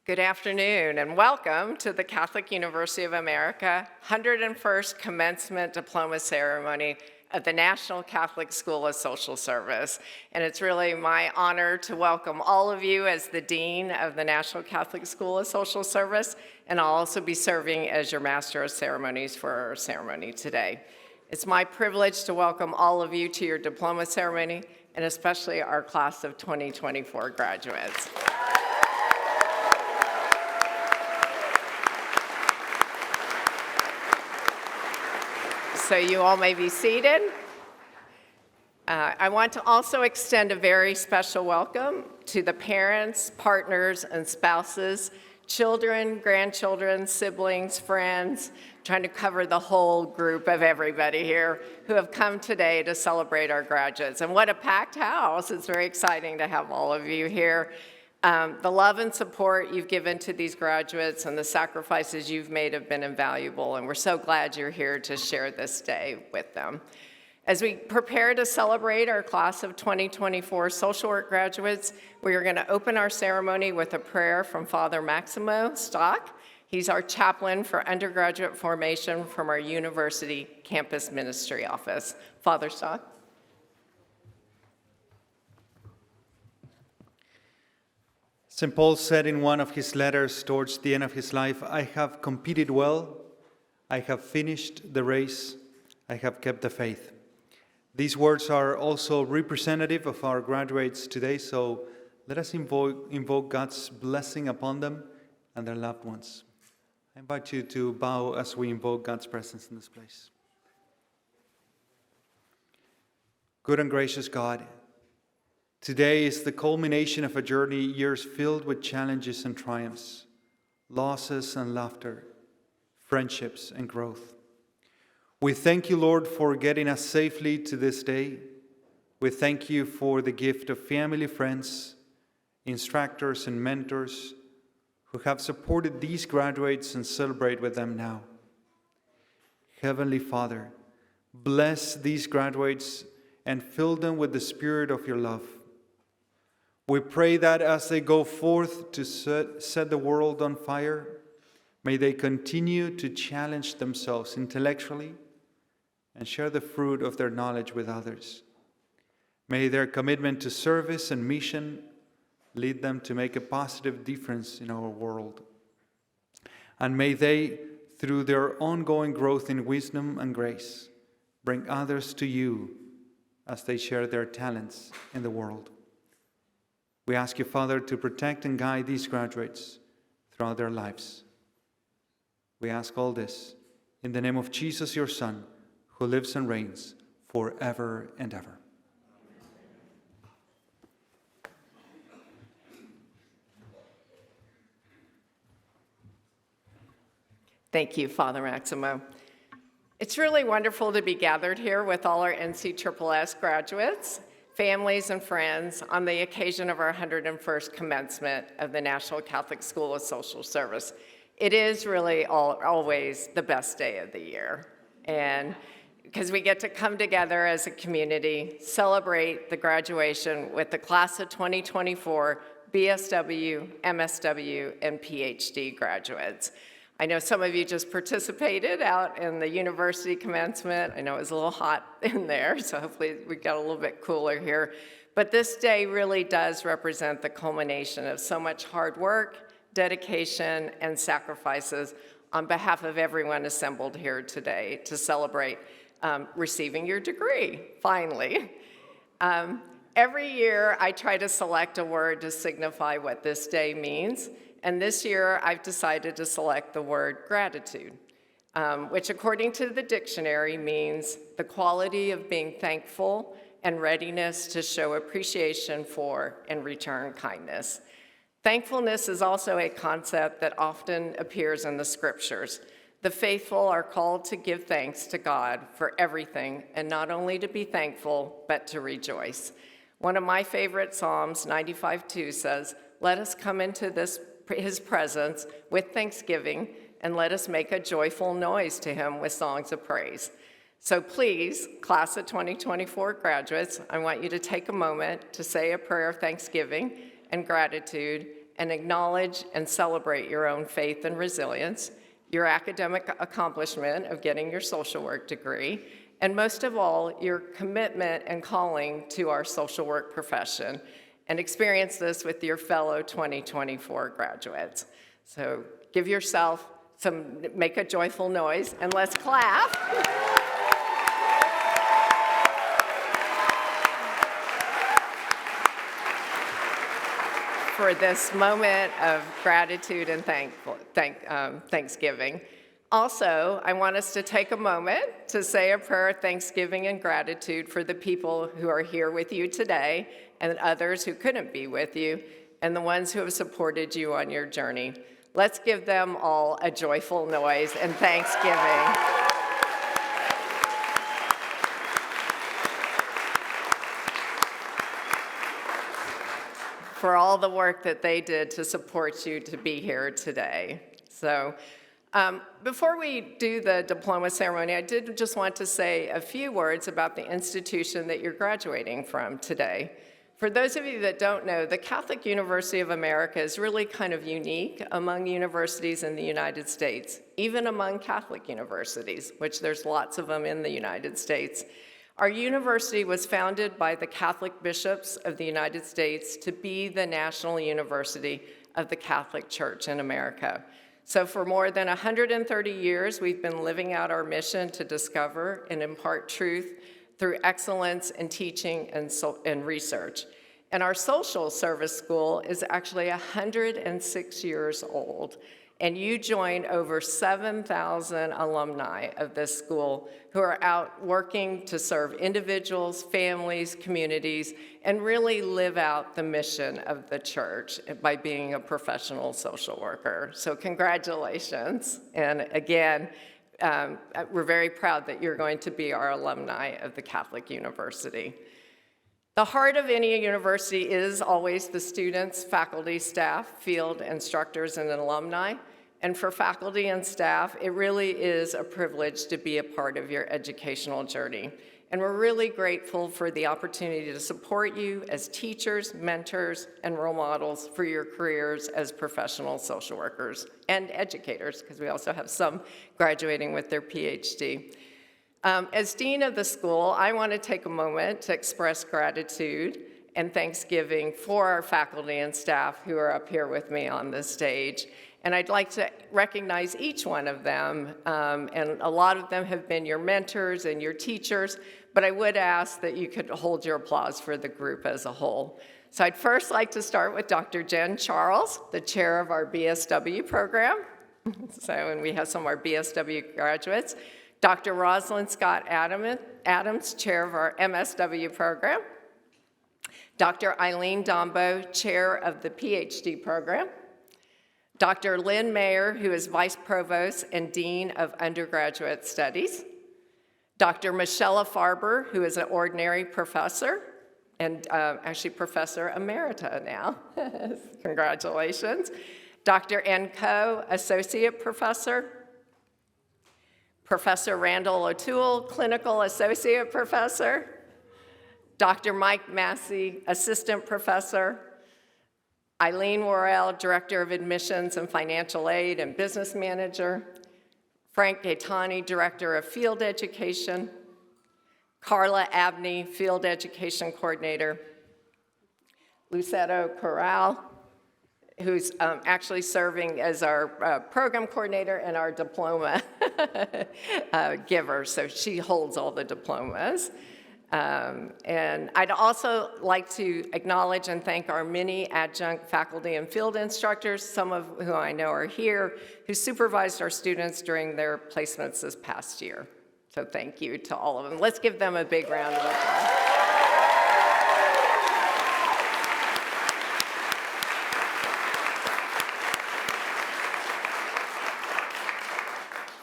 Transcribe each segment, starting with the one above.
Good afternoon and welcome to the Catholic University of America 101st Commencement Diploma Ceremony of the National Catholic School of Social Service. And it's really my honor to welcome all of you as the Dean of the National Catholic School of Social Service, and I'll also be serving as your Master of Ceremonies for our ceremony today. It's my privilege to welcome all of you to your diploma ceremony, and especially our class of 2024 graduates. So you all may be seated. I want to also extend a very special welcome to the parents, partners, and spouses, children, grandchildren, siblings, friends, trying to cover the whole group of everybody here who have come today to celebrate our graduates. And what a packed house. It's very exciting to have all of you here. The love and support you've given to these graduates and the sacrifices you've made have been invaluable, and we're so glad you're here to share this day with them. As we prepare to celebrate our class of 2024 social work graduates, we are going to open our ceremony with a prayer from Father Maximo Stock. He's our chaplain for undergraduate formation from our university campus ministry office. Father Stock. St. Paul said in one of his letters towards the end of his life, "I have competed well, I have finished the race, I have kept the faith." These words are also representative of our graduates today, so let us invoke God's blessing upon them and their loved ones. I invite you to bow as we invoke God's presence in this place. Good and gracious God, today is the culmination of a journey, years filled with challenges and triumphs, losses and laughter, friendships and growth. We thank you, Lord, for getting us safely to this day. We thank you for the gift of family, friends, instructors, and mentors who have supported these graduates and celebrate with them now. Heavenly Father, bless these graduates and fill them with the spirit of your love. We pray that as they go forth to set the world on fire, may they continue to challenge themselves intellectually and share the fruit of their knowledge with others. May their commitment to service and mission lead them to make a positive difference in our world. And may they, through their ongoing growth in wisdom and grace, bring others to you as they share their talents in the world. We ask you, Father, to protect and guide these graduates throughout their lives. We ask all this in the name of Jesus, your Son, who lives and reigns forever and ever. Thank you, Father Maximo. It's really wonderful to be gathered here with all our NCSSS graduates, families, and friends on the occasion of our 101st commencement of the National Catholic School of Social Service. It is really always the best day of the year, and because we get to come together as a community, celebrate the graduation with the class of 2024 BSW, MSW, and PhD graduates. I know some of you just participated out in the university commencement. I know it was a little hot in there, so hopefully we got a little bit cooler here. But this day really does represent the culmination of so much hard work, dedication, and sacrifices on behalf of everyone assembled here today to celebrate receiving your degree, finally. Every year I try to select a word to signify what this day means. And this year, I've decided to select the word gratitude, which according to the dictionary means the quality of being thankful and readiness to show appreciation for and return kindness. Thankfulness is also a concept that often appears in the scriptures. The faithful are called to give thanks to God for everything, and not only to be thankful, but to rejoice. One of my favorite Psalms, 95:2, says, "Let us come into his presence with thanksgiving, and let us make a joyful noise to him with songs of praise." So please, class of 2024 graduates, I want you to take a moment to say a prayer of thanksgiving and gratitude and acknowledge and celebrate your own faith and resilience, your academic accomplishment of getting your social work degree, and most of all, your commitment and calling to our social work profession, and experience this with your fellow 2024 graduates. So give yourself make a joyful noise, and let's clap. For this moment of gratitude and thanksgiving. Also, I want us to take a moment to say a prayer of thanksgiving and gratitude for the people who are here with you today and others who couldn't be with you and the ones who have supported you on your journey. Let's give them all a joyful noise and thanksgiving. For all the work that they did to support you to be here today. So before we do the diploma ceremony, I did just want to say a few words about the institution that you're graduating from today. For those of you that don't know, the Catholic University of America is really kind of unique among universities in the United States, even among Catholic universities, which there's lots of them in the United States. Our university was founded by the Catholic bishops of the United States to be the national university of the Catholic Church in America. So for more than 130 years, we've been living out our mission to discover and impart truth through excellence in teaching and research. And our social service school is actually 106 years old. And you join over 7,000 alumni of this school who are out working to serve individuals, families, communities, and really live out the mission of the church by being a professional social worker. So congratulations. And again, we're very proud that you're going to be our alumni of the Catholic University. The heart of any university is always the students, faculty, staff, field instructors, and alumni. And for faculty and staff, it really is a privilege to be a part of your educational journey. And we're really grateful for the opportunity to support you as teachers, mentors, and role models for your careers as professional social workers and educators, because we also have some graduating with their PhD. As dean of the school, I want to take a moment to express gratitude and thanksgiving for our faculty and staff who are up here with me on this stage. And I'd like to recognize each one of them, and a lot of them have been your mentors and your teachers, but I would ask that you could hold your applause for the group as a whole. So I'd first like to start with Dr. Jen Charles, the chair of our BSW program. And we have some of our BSW graduates. Dr. Rosalind Scott Adams, chair of our MSW program. Dr. Eileen Dombo, chair of the PhD program. Dr. Lynn Mayer, who is Vice Provost and Dean of Undergraduate Studies. Dr. Michelle Farber, who is an ordinary professor, and actually Professor Emerita now. Congratulations. Dr. N. Coe, Associate Professor. Professor Randall O'Toole, Clinical Associate Professor. Dr. Mike Massey, Assistant Professor. Eileen Worrell, Director of Admissions and Financial Aid and Business Manager. Frank Gaetani, Director of Field Education. Carla Abney, Field Education Coordinator. Lucetto Corral, who's actually serving as our program coordinator and our diploma giver. So she holds all the diplomas. And I'd also like to acknowledge and thank our many adjunct faculty and field instructors, some of whom I know are here, who supervised our students during their placements this past year. So thank you to all of them. Let's give them a big round of applause.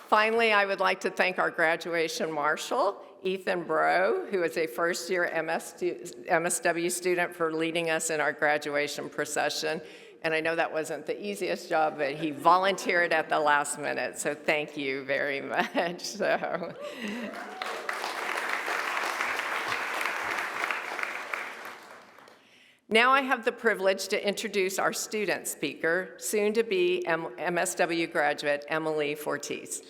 Finally, I would like to thank our graduation marshal, Ethan Bro, who is a first-year MSW student, for leading us in our graduation procession. And I know that wasn't the easiest job, but he volunteered at the last minute, so thank you very much. So. Now I have the privilege to introduce our student speaker, soon-to-be MSW graduate Emily Fortis.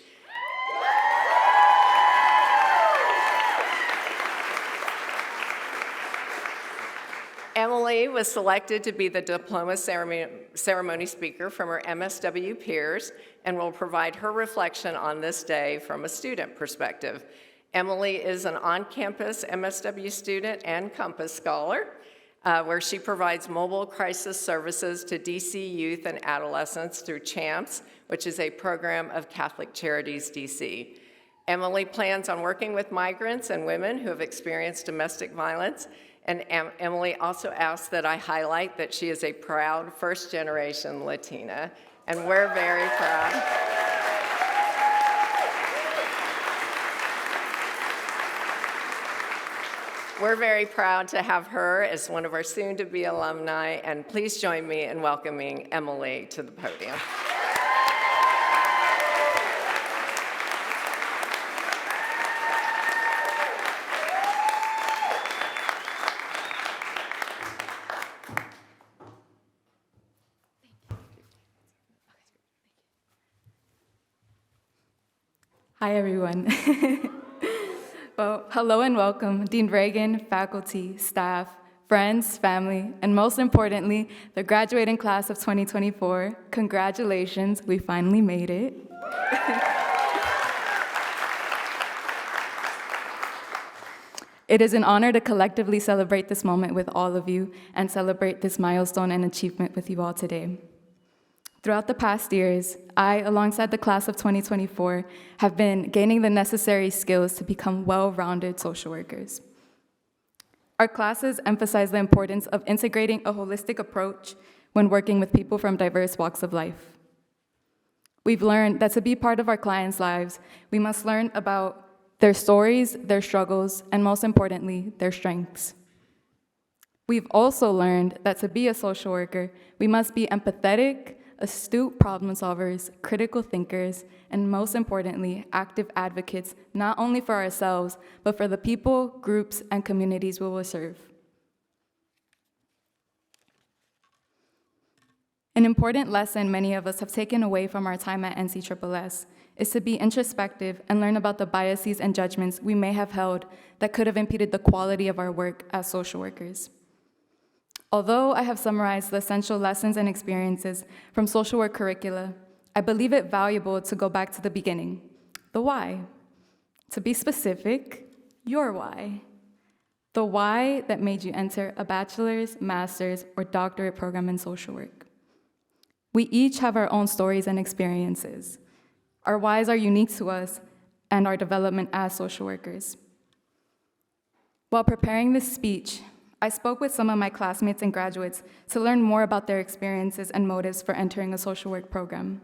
Emily was selected to be the diploma ceremony speaker from her MSW peers and will provide her reflection on this day from a student perspective. Emily is an on-campus MSW student and Compass Scholar, where she provides mobile crisis services to DC youth and adolescents through CHAMPS, which is a program of Catholic Charities DC. Emily plans on working with migrants and women who have experienced domestic violence. And Emily also asked that I highlight that she is a proud first-generation Latina, and we're very proud. We're very proud to have her as one of our soon-to-be alumni, and please join me in welcoming Emily to the podium. Hi, everyone. Well, hello and welcome, Dean Reagan, faculty, staff, friends, family, and most importantly, the graduating class of 2024. Congratulations, we finally made it. It is an honor to collectively celebrate this moment with all of you and celebrate this milestone and achievement with you all today. Throughout the past years, I, alongside the class of 2024, have been gaining the necessary skills to become well-rounded social workers. Our classes emphasize the importance of integrating a holistic approach when working with people from diverse walks of life. We've learned that to be part of our clients' lives, we must learn about their stories, their struggles, and most importantly, their strengths. We've also learned that to be a social worker, we must be empathetic, astute problem solvers, critical thinkers, and most importantly, active advocates, not only for ourselves, but for the people, groups, and communities we will serve. An important lesson many of us have taken away from our time at NCSSS is to be introspective and learn about the biases and judgments we may have held that could have impeded the quality of our work as social workers. Although I have summarized the essential lessons and experiences from social work curricula, I believe it valuable to go back to the beginning, the why. To be specific, your why. The why that made you enter a bachelor's, master's, or doctorate program in social work. We each have our own stories and experiences. Our whys are unique to us and our development as social workers. While preparing this speech, I spoke with some of my classmates and graduates to learn more about their experiences and motives for entering a social work program.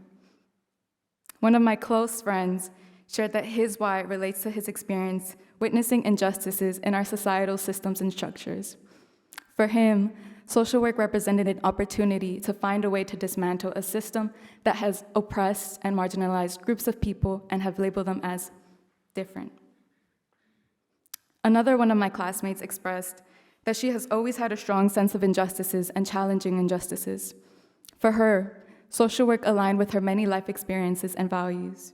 One of my close friends shared that his why relates to his experience witnessing injustices in our societal systems and structures. For him, social work represented an opportunity to find a way to dismantle a system that has oppressed and marginalized groups of people and have labeled them as different. Another one of my classmates expressed that she has always had a strong sense of injustices and challenging injustices. For her, social work aligned with her many life experiences and values.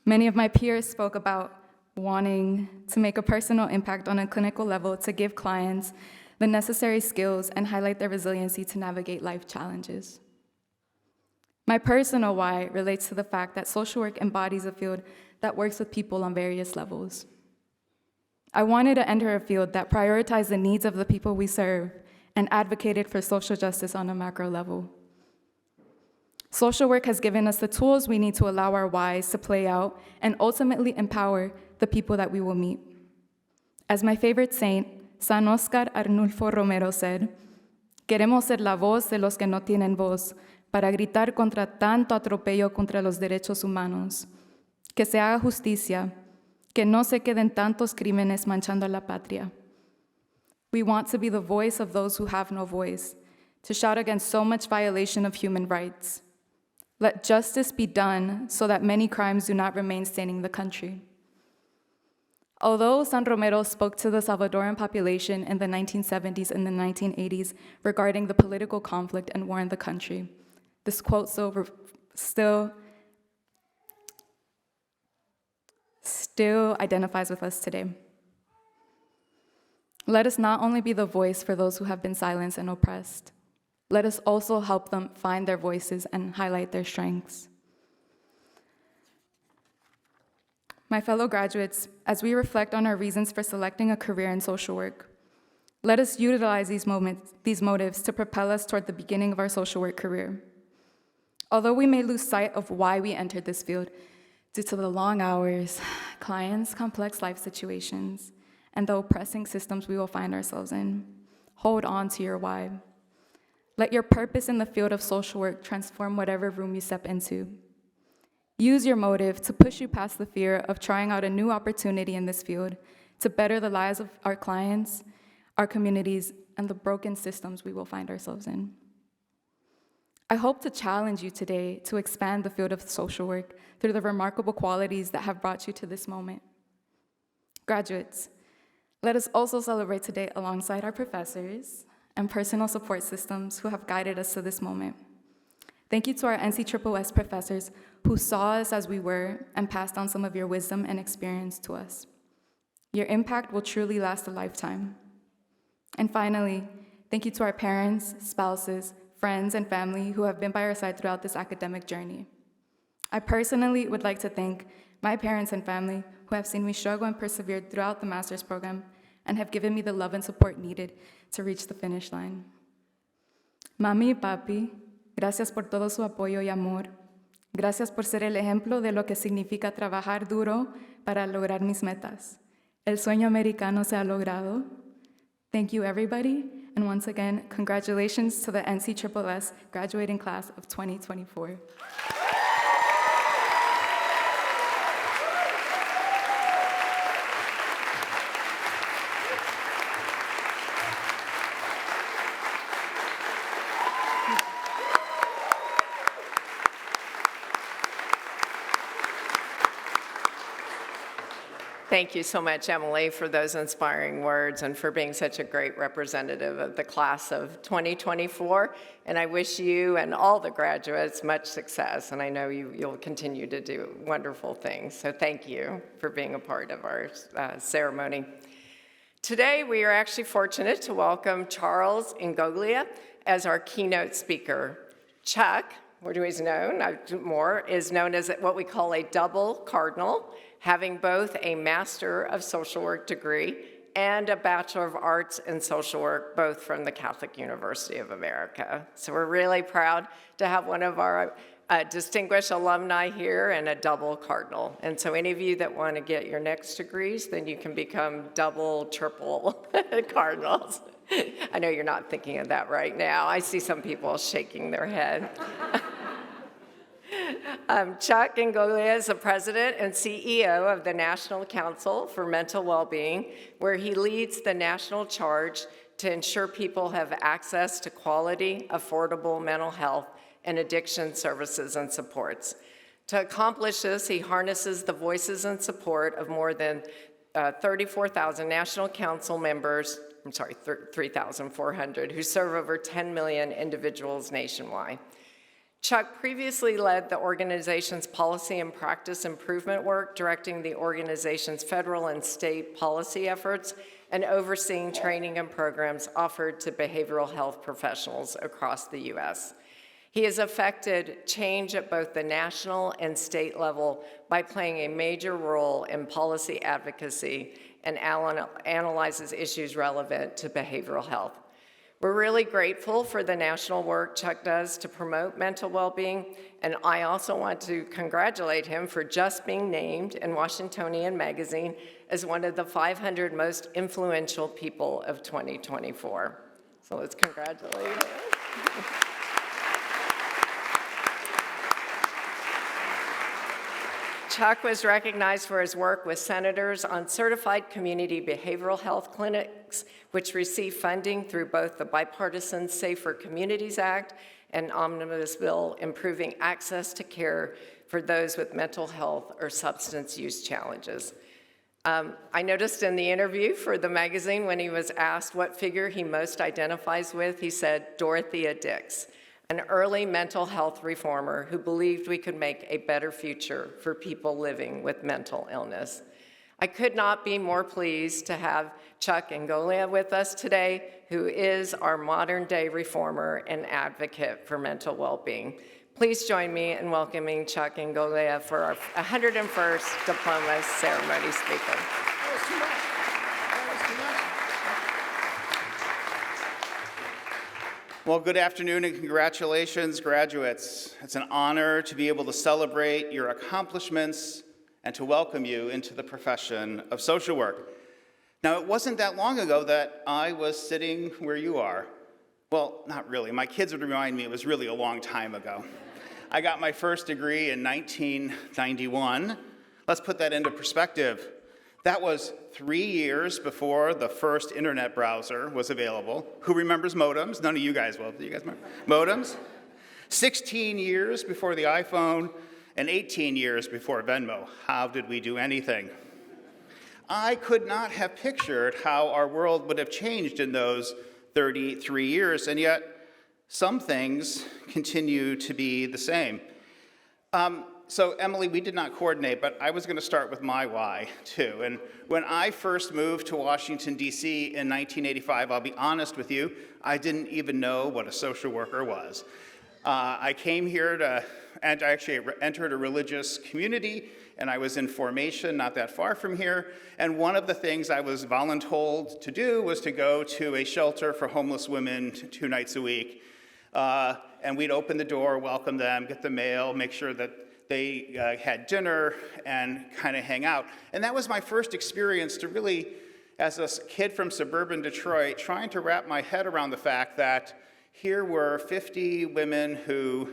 Many of my peers spoke about wanting to make a personal impact on a clinical level to give clients the necessary skills and highlight their resiliency to navigate life challenges. My personal why relates to the fact that social work embodies a field that works with people on various levels. I wanted to enter a field that prioritized the needs of the people we serve and advocated for social justice on a macro level. Social work has given us the tools we need to allow our whys to play out and ultimately empower the people that we will meet. As my favorite saint, San Oscar Arnulfo Romero said, "Queremos ser la voz de los que no tienen voz para gritar contra tanto atropello contra los derechos humanos. Que se haga justicia, que no se queden tantos crímenes manchando a la patria." We want to be the voice of those who have no voice, to shout against so much violation of human rights. Let justice be done so that many crimes do not remain staining the country. Although San Romero spoke to the Salvadoran population in the 1970s and the 1980s regarding the political conflict and war in the country, this quote still identifies with us today. Let us not only be the voice for those who have been silenced and oppressed, let us also help them find their voices and highlight their strengths. My fellow graduates, as we reflect on our reasons for selecting a career in social work, let us utilize these motives to propel us toward the beginning of our social work career. Although we may lose sight of why we entered this field due to the long hours, clients' complex life situations, and the oppressing systems we will find ourselves in, hold on to your why. Let your purpose in the field of social work transform whatever room you step into. Use your motive to push you past the fear of trying out a new opportunity in this field to better the lives of our clients, our communities, and the broken systems we will find ourselves in. I hope to challenge you today to expand the field of social work through the remarkable qualities that have brought you to this moment. Graduates, let us also celebrate today alongside our professors and personal support systems who have guided us to this moment. Thank you to our NCSS professors who saw us as we were and passed on some of your wisdom and experience to us. Your impact will truly last a lifetime. And finally, thank you to our parents, spouses, friends, and family who have been by our side throughout this academic journey. I personally would like to thank my parents and family who have seen me struggle and persevere throughout the master's program and have given me the love and support needed to reach the finish line. Mami y papi, gracias por todo su apoyo y amor. Gracias por ser el ejemplo de lo que significa trabajar duro para lograr mis metas. El sueño americano se ha logrado. Thank you, everybody. And once again, congratulations to the NCSS graduating class of 2024. Thank you so much, Emily, for those inspiring words and for being such a great representative of the class of 2024. And I wish you and all the graduates much success. And I know you'll continue to do wonderful things. So thank you for being a part of our ceremony. Today, we are actually fortunate to welcome Charles Ingoglia as our keynote speaker. Chuck, what he's known more, is known as what we call a double cardinal, having both a Master of Social Work degree and a Bachelor of Arts in Social Work, both from the Catholic University of America. So we're really proud to have one of our distinguished alumni here and a double cardinal. And so any of you that want to get your next degrees, then you can become double, triple cardinals. I know you're not thinking of that right now. I see some people shaking their head. Chuck Ingoglia is the president and CEO of the National Council for Mental Wellbeing, where he leads the national charge to ensure people have access to quality, affordable mental health and addiction services and supports. To accomplish this, he harnesses the voices and support of more than 34,000 National Council members, 3,400, who serve over 10 million individuals nationwide. Chuck previously led the organization's policy and practice improvement work, directing the organization's federal and state policy efforts and overseeing training and programs offered to behavioral health professionals across the U.S. He has affected change at both the national and state level by playing a major role in policy advocacy and analyzes issues relevant to behavioral health. We're really grateful for the national work Chuck does to promote mental well-being, and I also want to congratulate him for just being named in Washingtonian Magazine as one of the 500 most influential people of 2024. So let's congratulate him. Chuck was recognized for his work with senators on certified community behavioral health clinics, which receive funding through both the bipartisan Safer Communities Act and Omnibus Bill, improving access to care for those with mental health or substance use challenges. I noticed in the interview for the magazine when he was asked what figure he most identifies with, he said Dorothea Dix, an early mental health reformer who believed we could make a better future for people living with mental illness. I could not be more pleased to have Chuck Ngolia with us today, who is our modern-day reformer and advocate for mental well-being. Please join me in welcoming Chuck Ngolia for our 101st Diploma ceremony speaker. Well, good afternoon and congratulations, graduates. It's an honor to be able to celebrate your accomplishments and to welcome you into the profession of social work. Now, it wasn't that long ago that I was sitting where you are. Well, not really. My kids would remind me it was really a long time ago. I got my first degree in 1991. Let's put that into perspective. That was 3 years before the first internet browser was available. Who remembers modems? None of you guys will. Do you guys remember modems? 16 years before the iPhone and 18 years before Venmo. How did we do anything? I could not have pictured how our world would have changed in those 33 years, and yet some things continue to be the same. So Emily, we did not coordinate, but I was going to start with my why, too. And when I first moved to Washington, D.C. in 1985, I'll be honest with you, I didn't even know what a social worker was. I came here and I actually entered a religious community, and I was in formation not that far from here. And one of the things I was voluntold to do was to go to a shelter for homeless women 2 nights a week. And we'd open the door, welcome them, get the mail, make sure that they had dinner, and kind of hang out. And that was my first experience to really, as a kid from suburban Detroit, trying to wrap my head around the fact that here were 50 women who,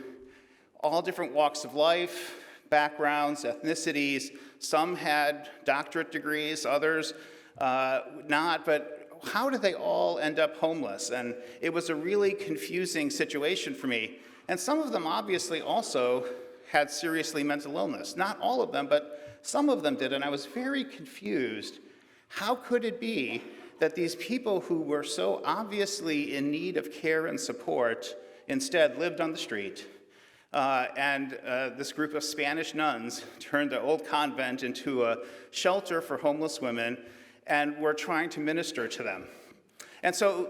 all different walks of life, backgrounds, ethnicities, some had doctorate degrees, others not, but how did they all end up homeless? And it was a really confusing situation for me. And some of them obviously also had seriously mental illness. Not all of them, but some of them did, and I was very confused. How could it be that these people who were so obviously in need of care and support instead lived on the street? And this group of Spanish nuns turned the old convent into a shelter for homeless women, and were trying to minister to them. And so,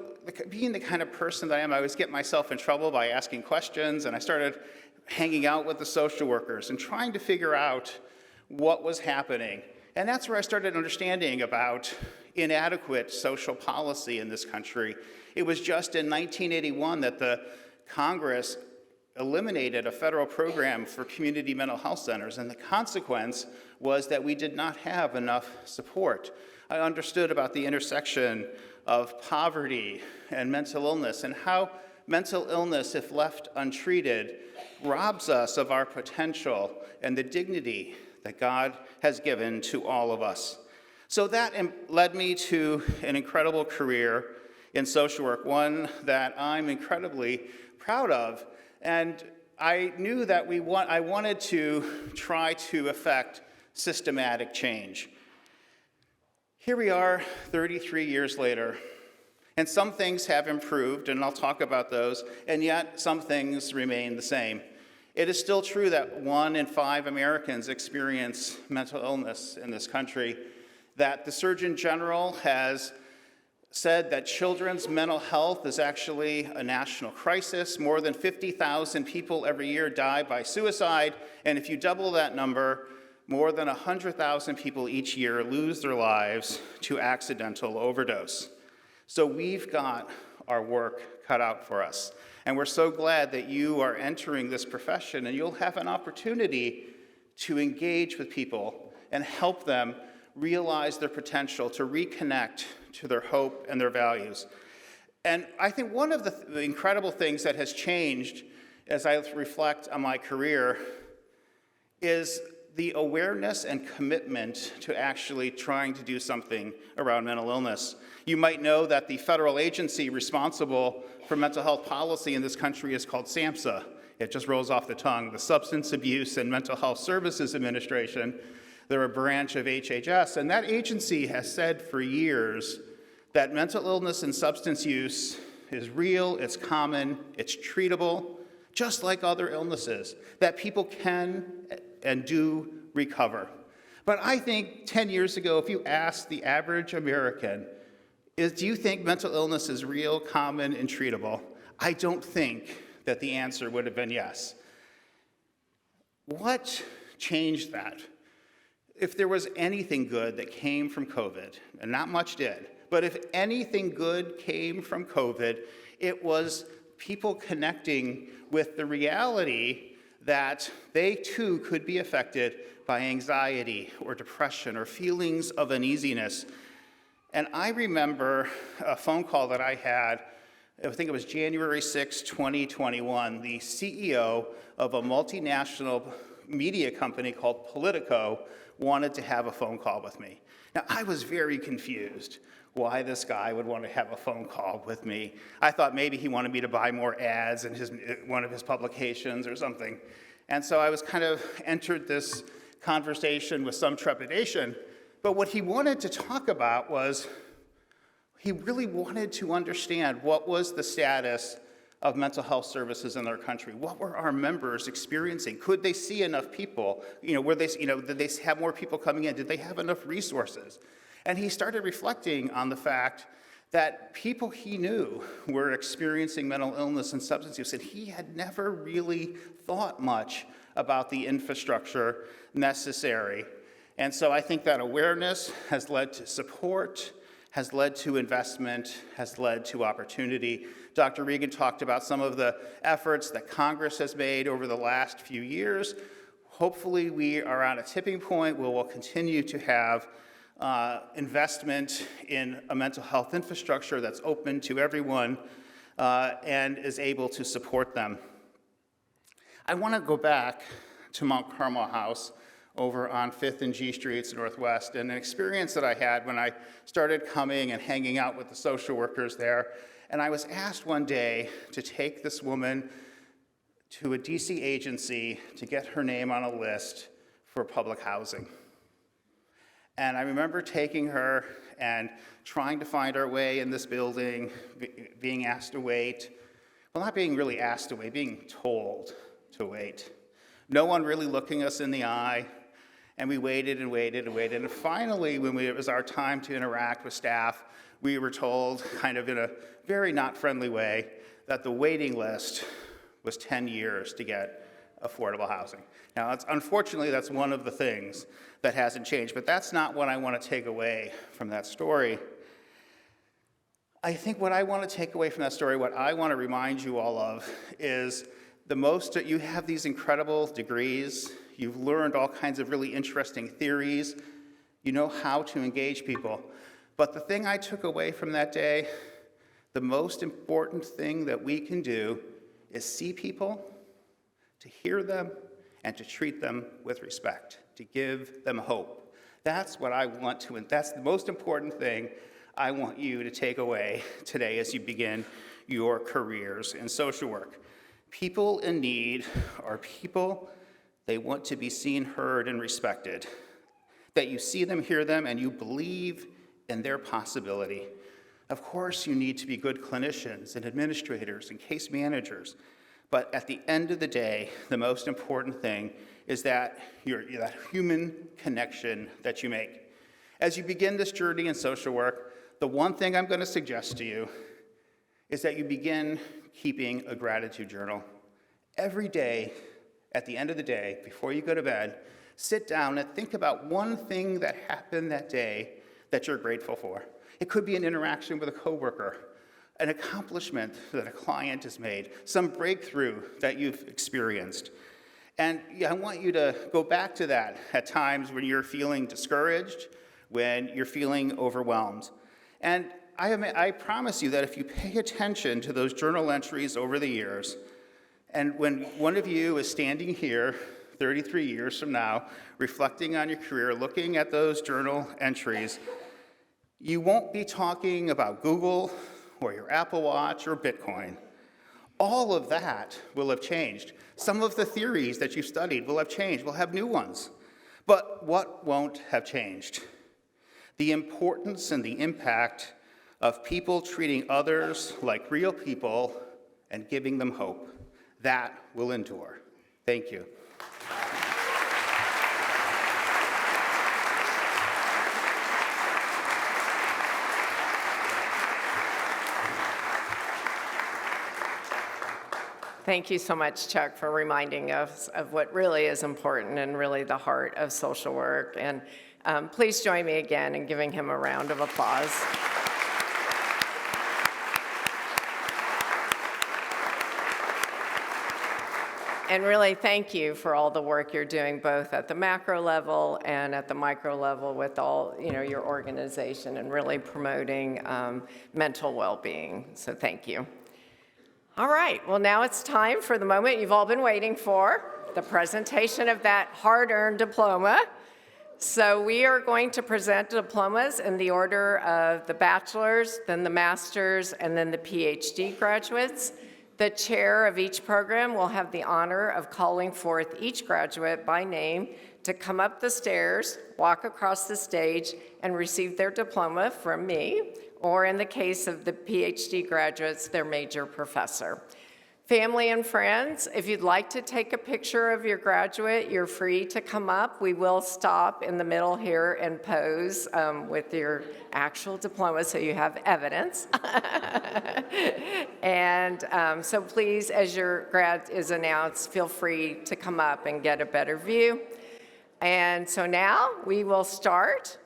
being the kind of person that I am, I always get myself in trouble by asking questions, and I started hanging out with the social workers and trying to figure out what was happening. And that's where I started understanding about inadequate social policy in this country. It was just in 1981 that the Congress eliminated a federal program for community mental health centers, and the consequence was that we did not have enough support. I understood about the intersection of poverty and mental illness, and how mental illness, if left untreated, robs us of our potential and the dignity that God has given to all of us. So that led me to an incredible career in social work, one that I'm incredibly proud of. And I knew that I wanted to try to effect systematic change. Here we are 33 years later, and some things have improved, and I'll talk about those, and yet some things remain the same. It is still true that 1 in 5 Americans experience mental illness in this country, that the Surgeon General has said that children's mental health is actually a national crisis. More than 50,000 people every year die by suicide, and if you double that number, more than 100,000 people each year lose their lives to accidental overdose. So we've got our work cut out for us. And we're so glad that you are entering this profession, and you'll have an opportunity to engage with people and help them realize their potential, to reconnect to their hope and their values. And I think one of the incredible things that has changed as I reflect on my career is the awareness and commitment to actually trying to do something around mental illness. You might know that the federal agency responsible for mental health policy in this country is called SAMHSA. It just rolls off the tongue, the Substance Abuse and Mental Health Services Administration. They're a branch of HHS, and that agency has said for years that mental illness and substance use is real, it's common, it's treatable, just like other illnesses, that people can and do recover. But I think 10 years ago, if you asked the average American, do you think mental illness is real, common, and treatable? I don't think that the answer would have been yes. What changed that? If there was anything good that came from COVID, and not much did, but if anything good came from COVID, it was people connecting with the reality that they too could be affected by anxiety or depression or feelings of uneasiness. And I remember a phone call that I had, I think it was January 6, 2021. The CEO of a multinational media company called Politico wanted to have a phone call with me. Now, I was very confused why this guy would want to have a phone call with me. I thought maybe he wanted me to buy more ads in one of his publications or something. And so I was kind of entered this conversation with some trepidation. But what he wanted to talk about was he really wanted to understand what was the status of mental health services in our country. What were our members experiencing? Could they see enough people? Did they have more people coming in? Did they have enough resources? And he started reflecting on the fact that people he knew were experiencing mental illness and substance use, and he had never really thought much about the infrastructure necessary. And so I think that awareness has led to support, has led to investment, has led to opportunity. Dr. Regan talked about some of the efforts that Congress has made over the last few years. Hopefully we are on a tipping point where we'll continue to have investment in a mental health infrastructure that's open to everyone and is able to support them. I want to go back to Mount Carmel House over on 5th and G Streets Northwest, and an experience that I had when I started coming and hanging out with the social workers there. And I was asked one day to take this woman to a DC agency to get her name on a list for public housing. And I remember taking her and trying to find our way in this building, being asked to wait. Well, not being really asked to wait, being told to wait. No one really looking us in the eye. And we waited and waited and waited. And finally, when it was our time to interact with staff, we were told, kind of in a very not friendly way, that the waiting list was 10 years to get affordable housing. Now, unfortunately, that's one of the things that hasn't changed, but that's not what I want to take away from that story. I think what I want to take away from that story, what I want to remind you all of, is you have these incredible degrees, you've learned all kinds of really interesting theories, you know how to engage people. But the thing I took away from that day, the most important thing that we can do is see people, to hear them, and to treat them with respect, to give them hope. That's the most important thing I want you to take away today as you begin your careers in social work. People in need are people, they want to be seen, heard, and respected. That you see them, hear them, and you believe in their possibility. Of course, you need to be good clinicians and administrators and case managers, but at the end of the day, the most important thing is that human connection that you make. As you begin this journey in social work, the one thing I'm going to suggest to you is that you begin keeping a gratitude journal. Every day, at the end of the day, before you go to bed, sit down and think about one thing that happened that day that you're grateful for. It could be an interaction with a coworker, an accomplishment that a client has made, some breakthrough that you've experienced. And I want you to go back to that at times when you're feeling discouraged, when you're feeling overwhelmed. And I promise you that if you pay attention to those journal entries over the years, and when one of you is standing here 33 years from now, reflecting on your career, looking at those journal entries, you won't be talking about Google or your Apple Watch or Bitcoin. All of that will have changed. Some of the theories that you studied will have changed. We'll have new ones. But what won't have changed? The importance and the impact of people treating others like real people and giving them hope. That will endure. Thank you. Thank you so much, Chuck, for reminding us of what really is important and really the heart of social work. And please join me again in giving him a round of applause. And really, thank you for all the work you're doing, both at the macro level and at the micro level with all, your organization and really promoting mental well-being. So thank you. All right, well, now it's time for the moment you've all been waiting for, the presentation of that hard-earned diploma. So we are going to present diplomas in the order of the bachelor's, then the master's, and then the PhD graduates. The chair of each program will have the honor of calling forth each graduate by name to come up the stairs, walk across the stage, and receive their diploma from me, or in the case of the PhD graduates, their major professor. Family and friends, if you'd like to take a picture of your graduate, you're free to come up. We will stop in the middle here and pose with your actual diploma so you have evidence. And so please, as your grad is announced, feel free to come up and get a better view. And so now we will start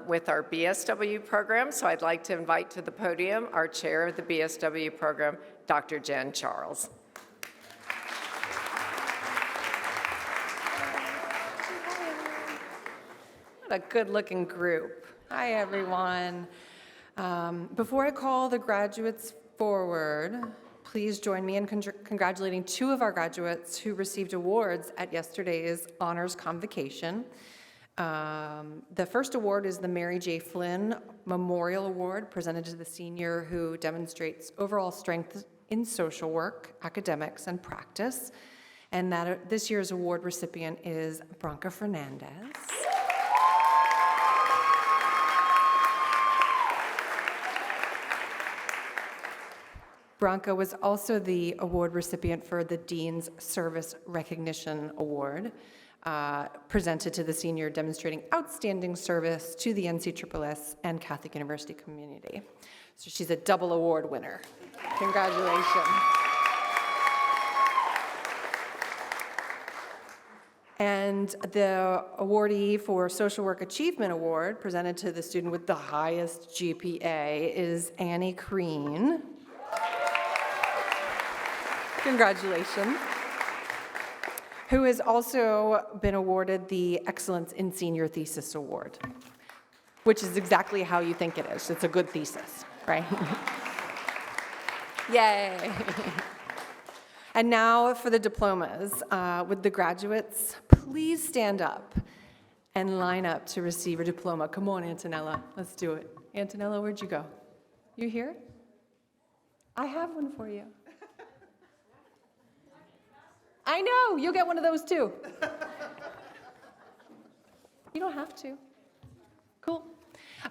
with our BSW program. So I'd like to invite to the podium our chair of the BSW program, Dr. Jen Charles. What a good-looking group. Hi, everyone. Before I call the graduates forward, please join me in congratulating two of our graduates who received awards at yesterday's honors convocation. The first award is the Mary J. Flynn Memorial Award, presented to the senior who demonstrates overall strength in social work, academics, and practice. And this year's award recipient is Branca Fernandez. Branca was also the award recipient for the Dean's Service Recognition Award, presented to the senior demonstrating outstanding service to the NCSSS and Catholic University community. So she's a double award winner. Congratulations. And the awardee for Social Work Achievement Award, presented to the student with the highest GPA, is Annie Crean. Congratulations. Who has also been awarded the Excellence in Senior Thesis Award, which is exactly how you think it is. It's a good thesis, right? Yay. And now for the diplomas. Would the graduates please stand up and line up to receive your diploma? Come on, Antonella, let's do it. Antonella, where'd you go? You here? I have one for you. I know, you'll get one of those too. You don't have to. Cool.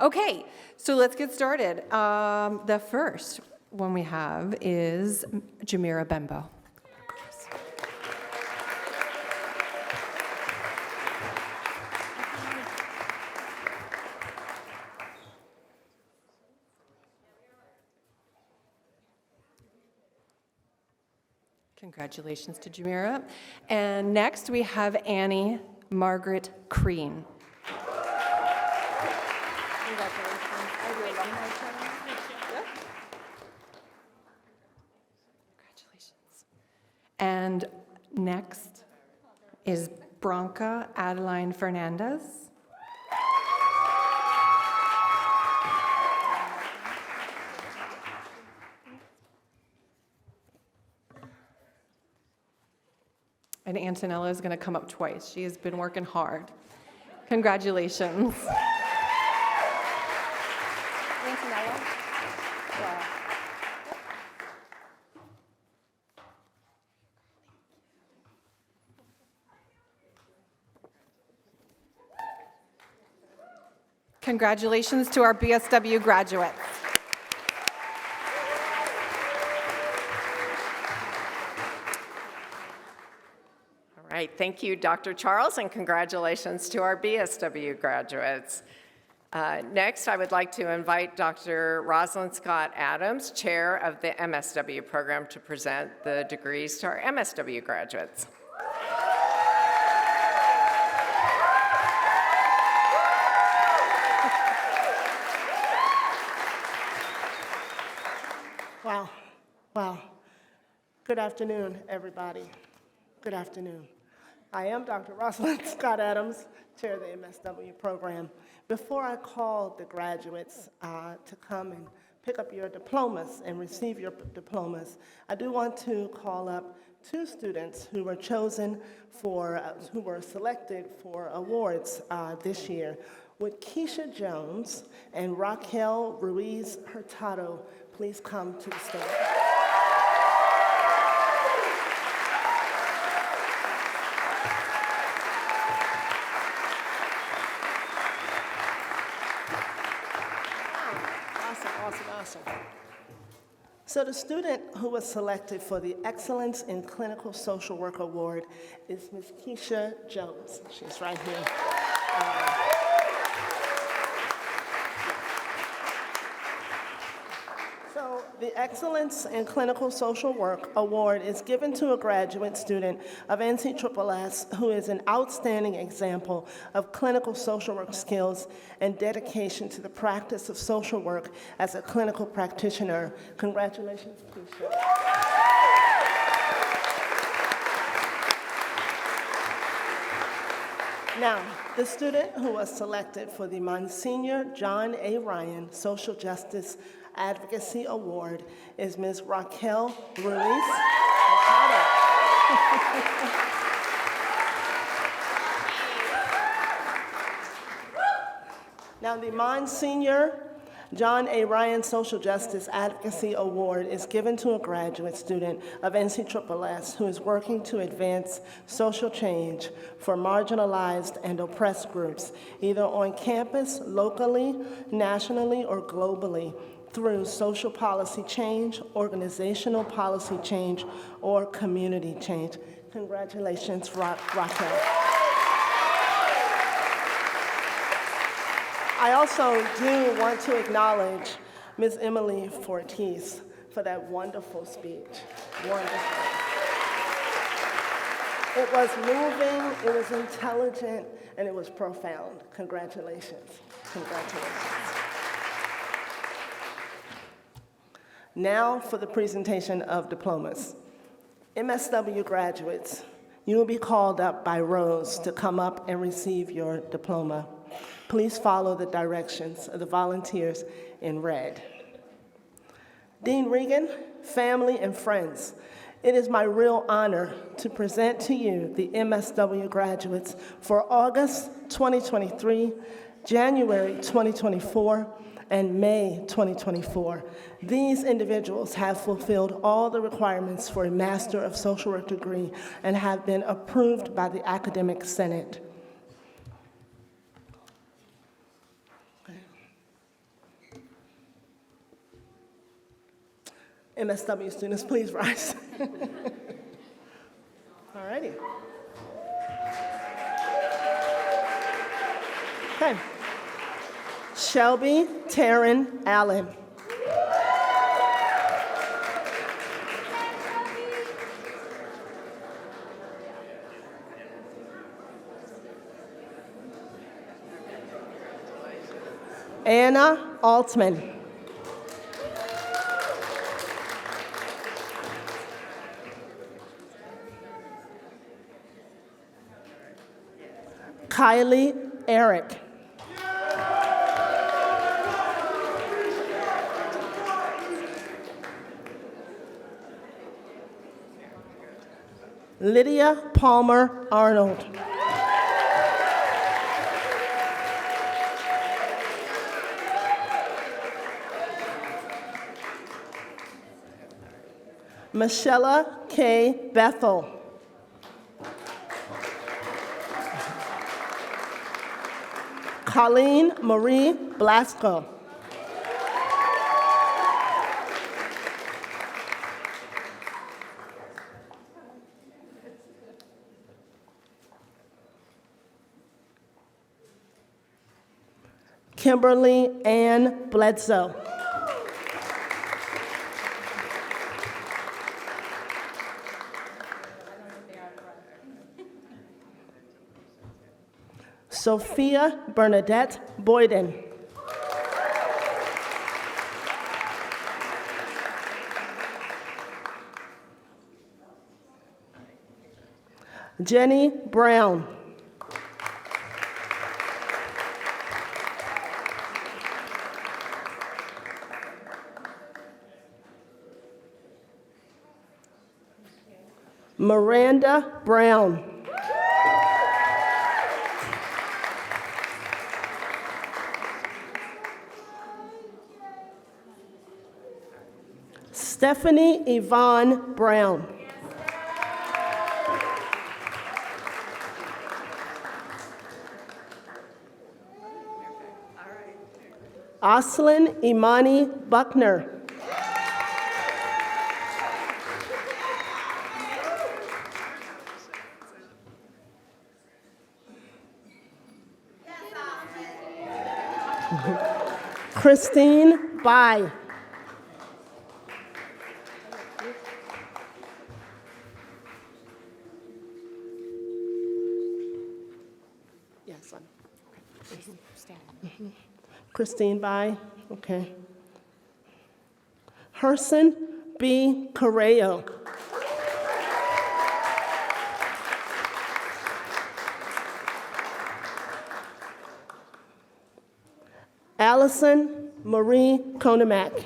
Okay, so let's get started. The first one we have is Jamira Bembo. Congratulations to Jamira. And next we have Annie Margaret Crean. Congratulations. And next is Branca Adeline Fernandez. And Antonella is going to come up twice. She has been working hard. Congratulations. Antonella? Yeah. Congratulations to our BSW graduates. All right, thank you, Dr. Charles, and congratulations to our BSW graduates. Next, I would like to invite Dr. Rosalind Scott Adams, Chair of the MSW program, to present the degrees to our MSW graduates. Wow. Good afternoon, everybody. Good afternoon. I am Dr. Rosalind Scott Adams, Chair of the MSW program. Before I call the graduates to come and pick up your diplomas and receive your diplomas, I do want to call up two students who were chosen for, who were selected for awards this year. Would Keisha Jones and Raquel Ruiz Hurtado please come to the stage? Awesome. So the student who was selected for the Excellence in Clinical Social Work Award is Ms. Keisha Jones. She's right here. So the Excellence in Clinical Social Work Award is given to a graduate student of NCSSS who is an outstanding example of clinical social work skills and dedication to the practice of social work as a clinical practitioner. Congratulations, Keisha. Now, the student who was selected for the Monsignor John A. Ryan Social Justice Advocacy Award is Ms. Raquel Ruiz. Now, the Monsignor John A. Ryan Social Justice Advocacy Award is given to a graduate student of NCSSS who is working to advance social change for marginalized and oppressed groups, either on campus, locally, nationally, or globally, through social policy change, organizational policy change, or community change. Congratulations, Raquel. I also do want to acknowledge Ms. Emily Fortis for that wonderful speech. Wonderful. It was moving, it was intelligent, and it was profound. Congratulations. Now for the presentation of diplomas. MSW graduates, you will be called up by rows to come up and receive your diploma. Please follow the directions of the volunteers in red. Dean Regan, family, and friends, it is my real honor to present to you the MSW graduates for August 2023, January 2024, and May 2024. These individuals have fulfilled all the requirements for a Master of Social Work degree and have been approved by the Academic Senate. MSW students, please rise. All righty. Okay. Shelby Taryn Allen. Anna Altman. Kylie Eric. Lydia Palmer Arnold. Michelle K. Bethel. Colleen Marie Blasco. Kimberly Ann Bledsoe. Sophia Bernadette Boyden. Jenny Brown. Miranda Brown. Stephanie Yvonne Brown. Oslin Imani Buckner. Christine Bai. Yes, Christine Bai, okay. Herson B. Correo. Allison Marie Konemak.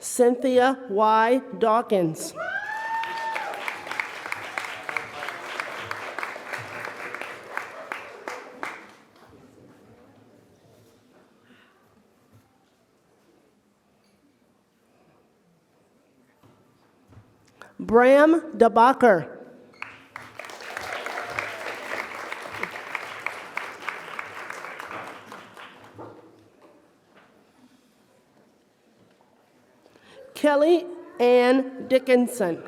Cynthia Y. Dawkins. Bram DeBacher. Kelly Ann Dickinson.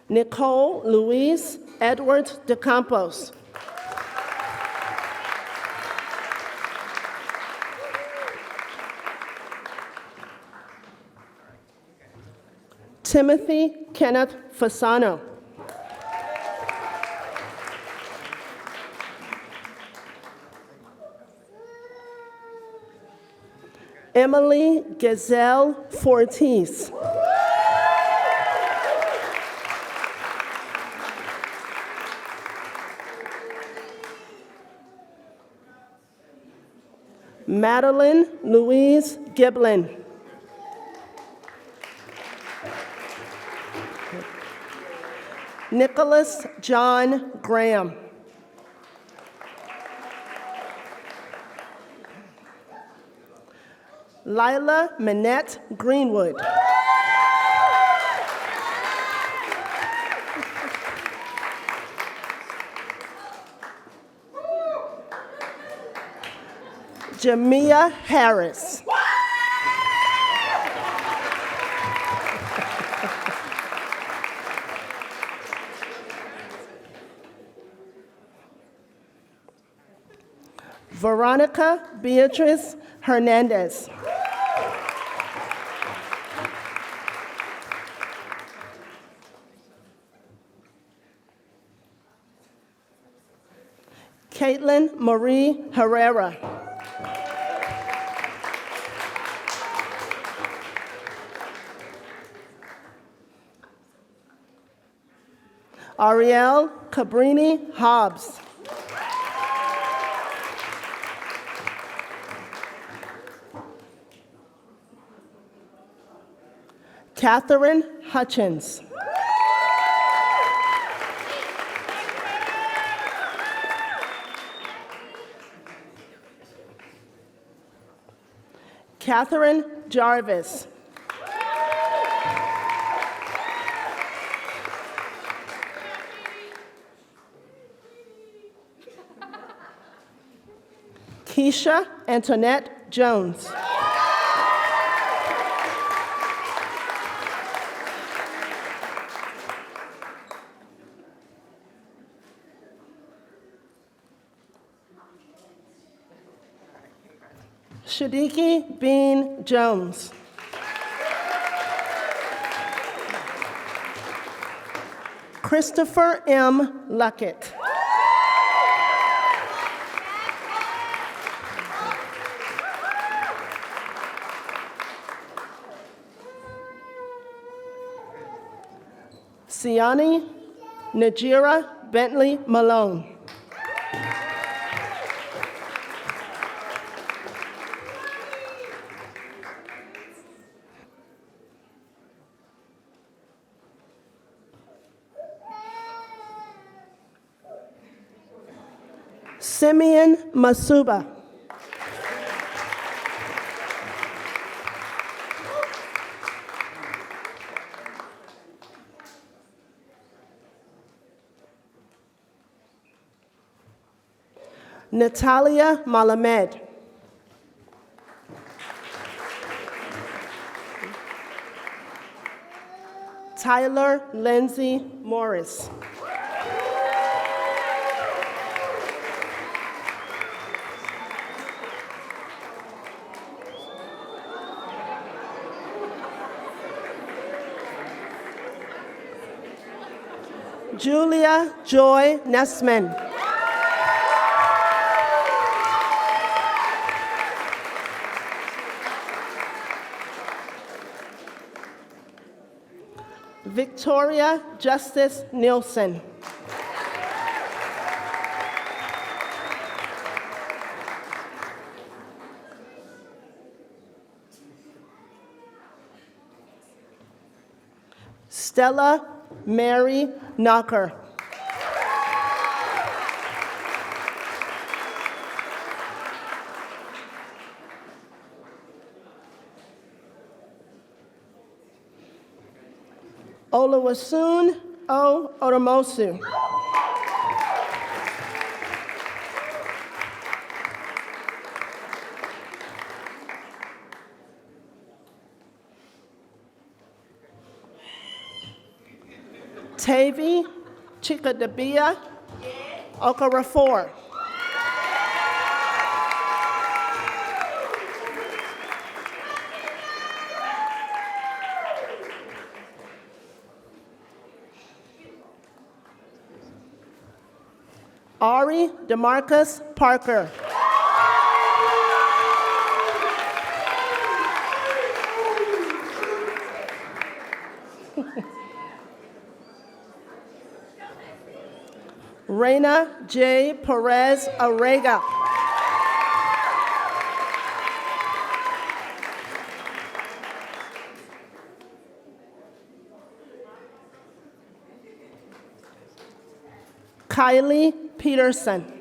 Nicole Louise Edwards de Campos. Timothy Kenneth Fasano. Emily Gazelle Fortis. Madeline Louise Giblin. Nicholas John Graham. Lila Minette Greenwood. Jamia Harris. Veronica Beatrice Hernandez. Caitlin Marie Herrera. Ariel Cabrini Hobbs. Catherine Hutchins. Catherine Jarvis. Keisha Antoinette Jones. Shadiki Bean Jones. Christopher M. Luckett. Siani Najira Bentley Malone. Simeon Masuba. Natalia Malamed. Tyler Lindsay Morris. Julia Joy Nessman. Victoria Justice Nielsen. Stella Mary Knocker. Oluwasun O. Otomosu. Tavi Chikadabia Okarafor. Ari DeMarcus Parker. Reina J. Perez Arega. Kylie Peterson.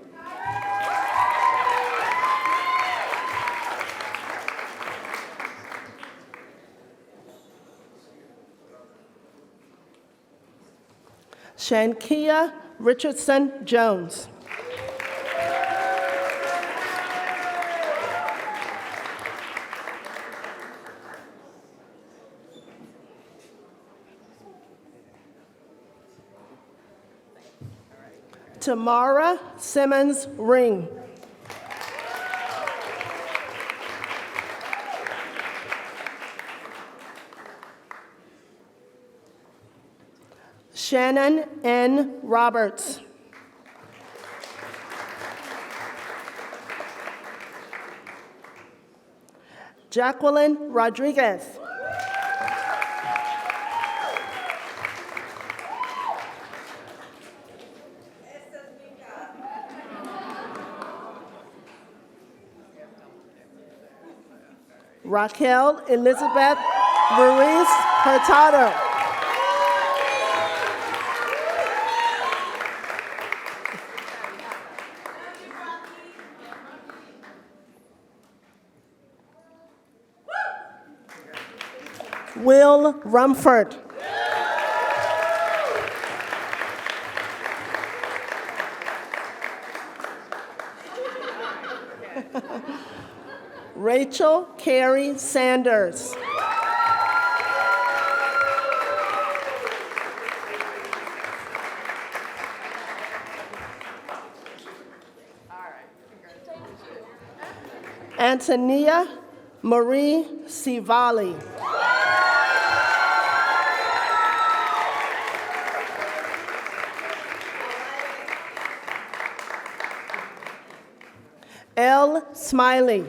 Shankia Richardson Jones. Tamara Simmons Ring. Shannon N. Roberts. Jacqueline Rodriguez. Raquel Elizabeth Ruiz Hurtado. Will Rumford. Rachel Carey Sanders. Antonia Marie Sivali. L. Smiley.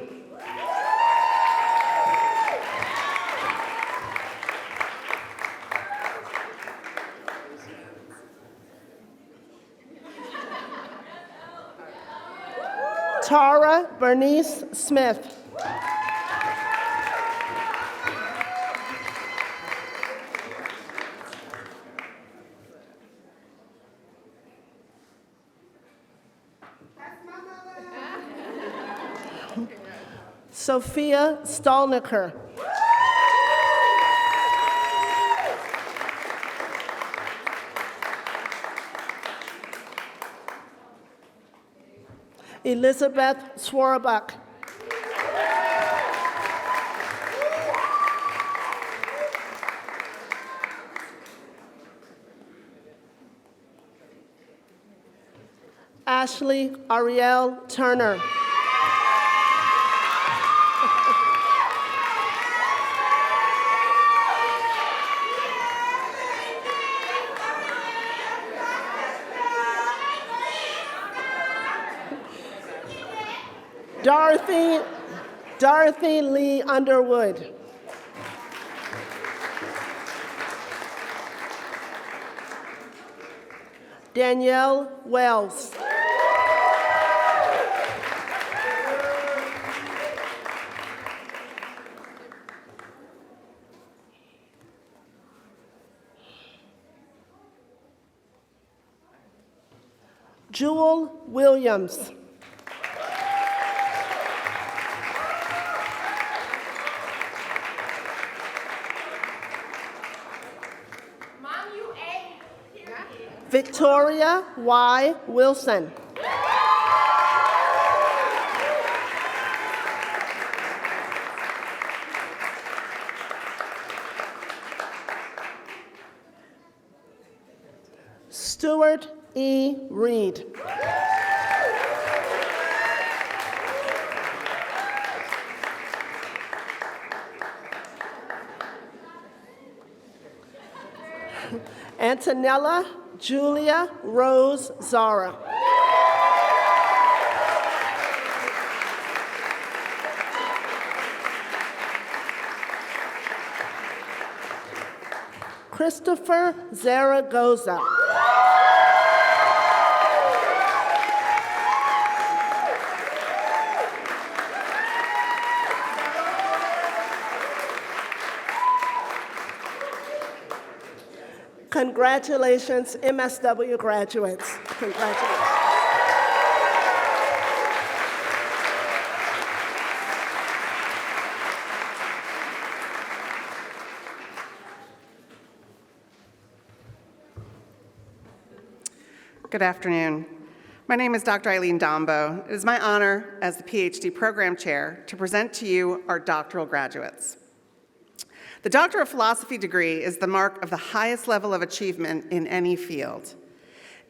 Tara Bernice Smith. Sophia Stolniker. Elizabeth Swarbuck. Ashley Ariel Turner. Dorothy Lee Underwood. Danielle Wells. Jewel Williams. Victoria Y. Wilson. Stuart E. Reed. Antonella Julia Rose Zara. Christopher Zaragoza. Congratulations, MSW graduates. Congratulations. Good afternoon. My name is Dr. Eileen Dombo. It is my honor as the PhD program chair to present to you our doctoral graduates. The Doctor of Philosophy degree is the mark of the highest level of achievement in any field.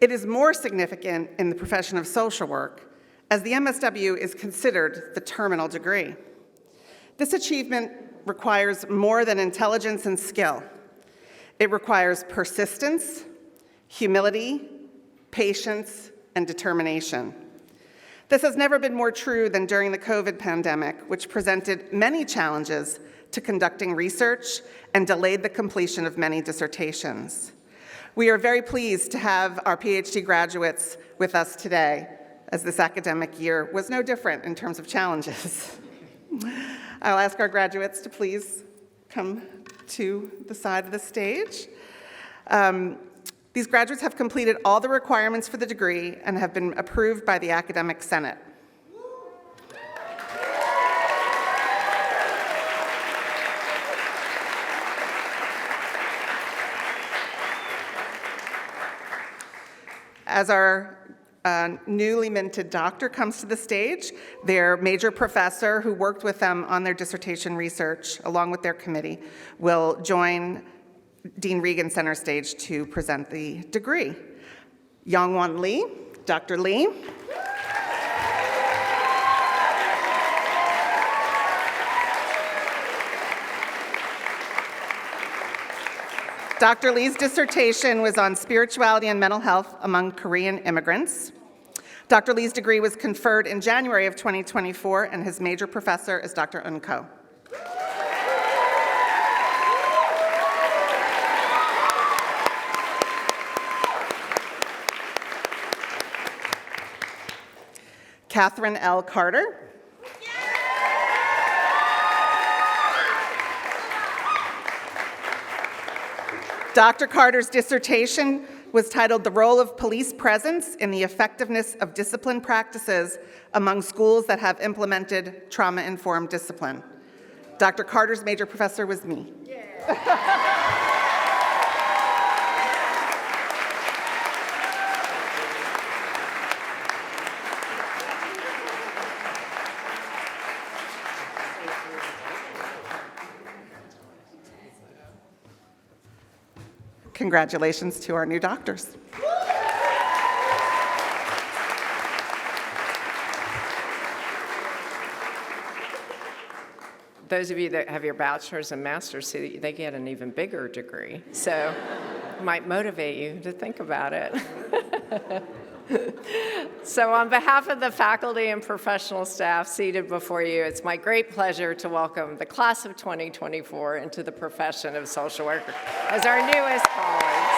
It is more significant in the profession of social work, as the MSW is considered the terminal degree. This achievement requires more than intelligence and skill. It requires persistence, humility, patience, and determination. This has never been more true than during the COVID pandemic, which presented many challenges to conducting research and delayed the completion of many dissertations. We are very pleased to have our PhD graduates with us today, as this academic year was no different in terms of challenges. I'll ask our graduates to please come to the side of the stage. These graduates have completed all the requirements for the degree and have been approved by the Academic Senate. As our newly minted doctor comes to the stage, their major professor who worked with them on their dissertation research, along with their committee, will join Dean Regan center stage to present the degree. Yongwon Lee, Dr. Lee. Dr. Lee's dissertation was on spirituality and mental health among Korean immigrants. Dr. Lee's degree was conferred in January of 2024, and his major professor is Dr. Eun Ko. Catherine L. Carter. Dr. Carter's dissertation was titled "The Role of Police Presence in the Effectiveness of Discipline Practices Among Schools That Have Implemented Trauma-Informed Discipline." Dr. Carter's major professor was me. Congratulations to our new doctors. Those of you that have your bachelor's and master's, see, they get an even bigger degree. So it might motivate you to think about it. So on behalf of the faculty and professional staff seated before you, it's my great pleasure to welcome the class of 2024 into the profession of social worker as our newest colleagues.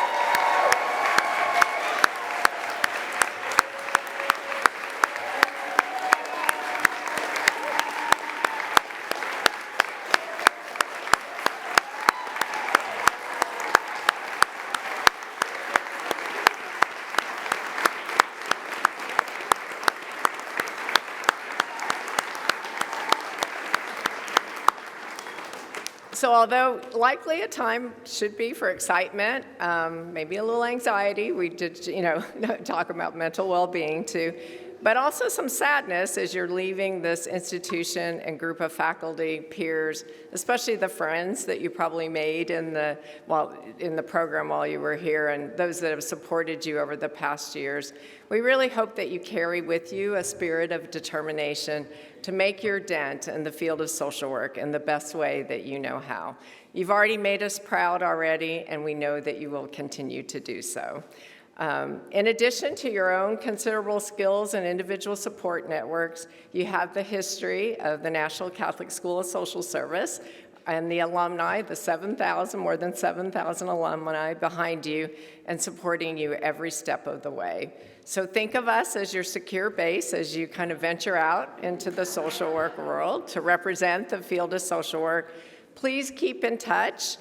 So although likely a time should be for excitement, maybe a little anxiety, we did, talk about mental well-being too, but also some sadness as you're leaving this institution and group of faculty, peers, especially the friends that you probably made in the program while you were here, and those that have supported you over the past years. We really hope that you carry with you a spirit of determination to make your dent in the field of social work in the best way that you know how. You've already made us proud already, and we know that you will continue to do so. In addition to your own considerable skills and individual support networks, you have the history of the National Catholic School of Social Service and the alumni, the more than 7,000 alumni behind you and supporting you every step of the way. So think of us as your secure base as you kind of venture out into the social work world to represent the field of social work. Please keep in touch.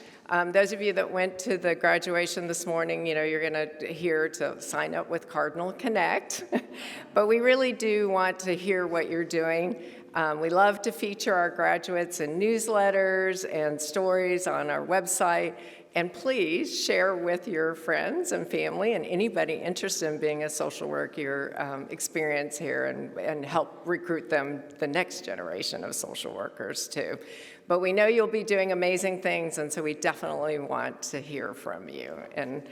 Those of you that went to the graduation this morning, you're going to hear to sign up with Cardinal Connect. But we really do want to hear what you're doing. We love to feature our graduates in newsletters and stories on our website. And please share with your friends and family and anybody interested in being a social worker your experience here and help recruit them, the next generation of social workers too. But we know you'll be doing amazing things, and so we definitely want to hear from you. And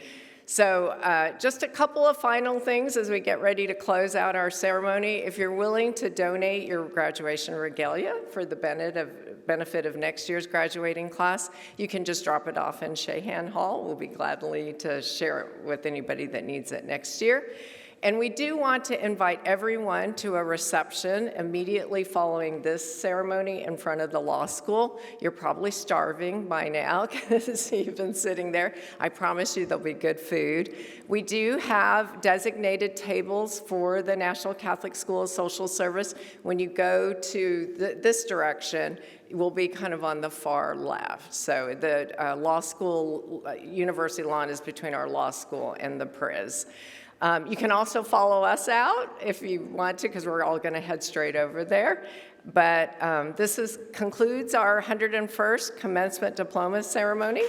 so just a couple of final things as we get ready to close out our ceremony. If you're willing to donate your graduation regalia for the benefit of next year's graduating class, you can just drop it off in Shahan Hall. We'll be gladly to share it with anybody that needs it next year. And we do want to invite everyone to a reception immediately following this ceremony in front of the law school. You're probably starving by now because you've been sitting there. I promise you there'll be good food. We do have designated tables for the National Catholic School of Social Service. When you go to this direction, will be kind of on the far left. So the law school, university lawn is between our law school and the Priz. You can also follow us out if you want to, because we're all going to head straight over there. But this concludes our 101st commencement diploma ceremony.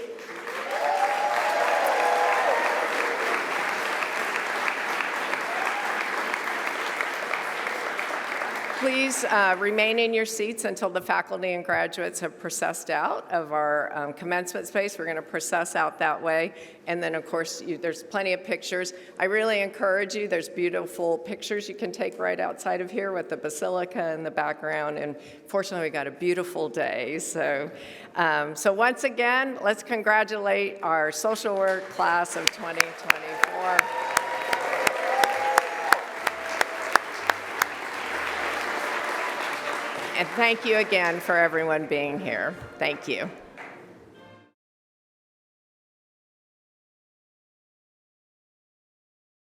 Please remain in your seats until the faculty and graduates have processed out of our commencement space. We're going to process out that way. And then, of course, there's plenty of pictures. I really encourage you. There's beautiful pictures you can take right outside of here with the basilica in the background. And fortunately, we got a beautiful day. So once again, let's congratulate our social work class of 2024. And thank you again for everyone being here. Thank you.